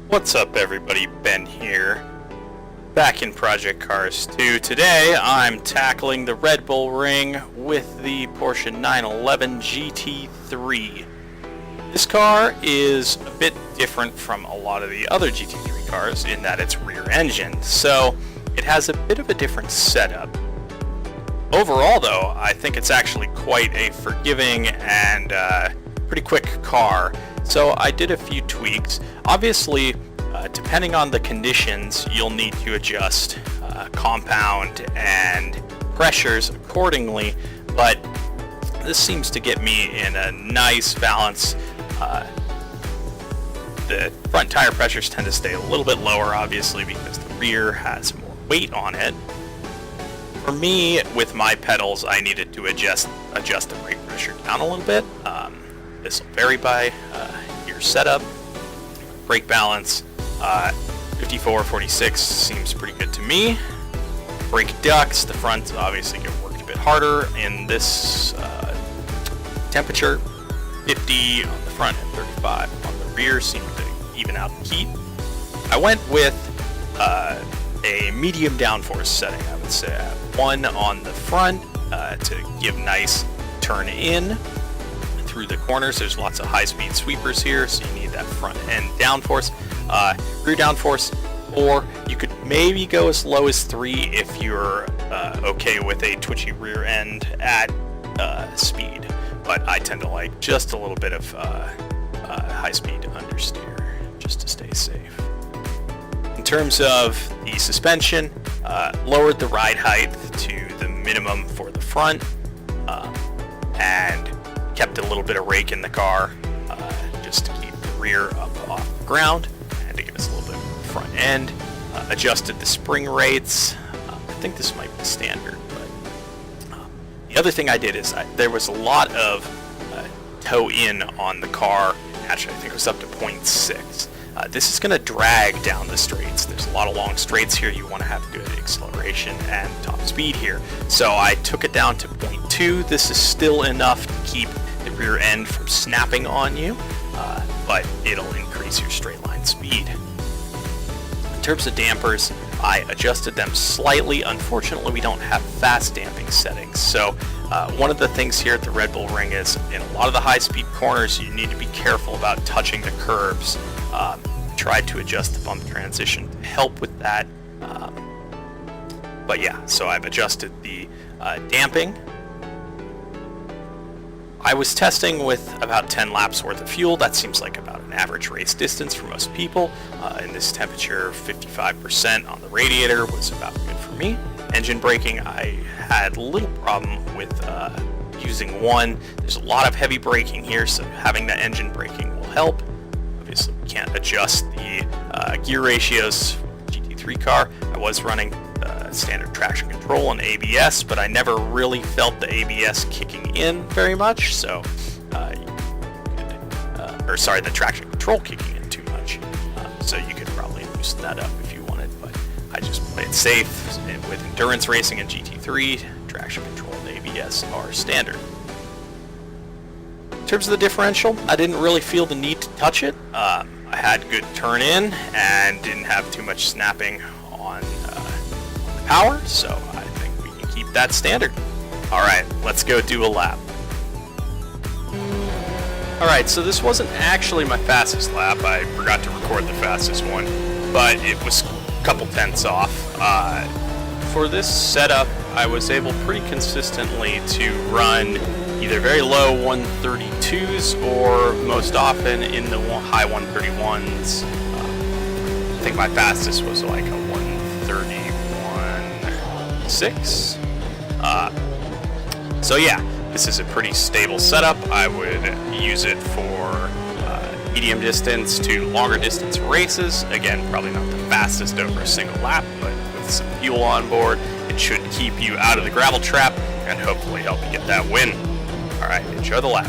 What's up everybody, Ben here, back in Project Cars 2. Today I'm tackling the Redbull Ring with the Porsche 911 GT3. This car is a bit different from a lot of the other GT3 cars in that it's rear-engined, so it has a bit of a different setup. Overall though, I think it's actually quite a forgiving and pretty quick car. So I did a few tweaks. Obviously, depending on the conditions, you'll need to adjust compound and pressures accordingly, but this seems to get me in a nice balance. The front tire pressures tend to stay a little bit lower, obviously, because the rear has more weight on it. For me, with my pedals, I needed to adjust the brake pressure down a little bit. This will vary by your setup. Brake balance, 54-46 seems pretty good to me. Brake ducts, the front obviously get worked a bit harder in this temperature. 50 on the front and 35 on the rear seem to even out the heat. I went with a medium downforce setting, I would say. 1 on the front to give nice turn in through the corners. There's lots of high-speed sweepers here, so you need that front end downforce. Rear downforce, or you could maybe go as low as 3 if you're okay with a twitchy rear end at speed. But I tend to like just a little bit of high-speed understeer just to stay safe. In terms of the suspension, lowered the ride height to the minimum for the front, and kept a little bit of rake in the car just to keep the rear up off the ground and to give us a little bit of front end. Adjusted the spring rates. I think this might be standard, but the other thing I did is there was a lot of toe in on the car. Actually, I think it was up to 0.6. This is going to drag down the straights. There's a lot of long straights here. You want to have good acceleration and top speed here. So I took it down to 0.2. This is still enough to keep the rear end from snapping on you, but it'll increase your straight line speed. In terms of dampers, I adjusted them slightly. Unfortunately, we don't have fast damping settings. So one of the things here at the Redbull Ring is in a lot of the high-speed corners, you need to be careful about touching the curbs. Tried to adjust the bump transition to help with that. But yeah, so I've adjusted the damping. I was testing with about 10 laps worth of fuel. That seems like about an average race distance for most people. In this temperature, 55% on the radiator was about good for me. Engine braking, I had a little problem with using one. There's a lot of heavy braking here, so having the engine braking will help. Obviously, we can't adjust the gear ratios for the GT3 car. I was running standard traction control and ABS, but I never really felt the ABS kicking in very much, so the traction control kicking in too much. So you could probably loosen that up if you wanted, but I just play it safe. With endurance racing and GT3, traction control and ABS are standard. In terms of the differential, I didn't really feel the need to touch it. I had good turn in and didn't have too much snapping on the power, so I think we can keep that standard. Alright, let's go do a lap. Alright, so this wasn't actually my fastest lap. I forgot to record the fastest one, but it was a couple tenths off. For this setup, I was able pretty consistently to run either very low 132s or most often in the high 131s. I think my fastest was like a 131.6. So yeah, this is a pretty stable setup. I would use it for medium distance to longer distance races. Again, probably not the fastest over a single lap, but with some fuel on board, it should keep you out of the gravel trap and hopefully help you get that win. Alright, enjoy the lap.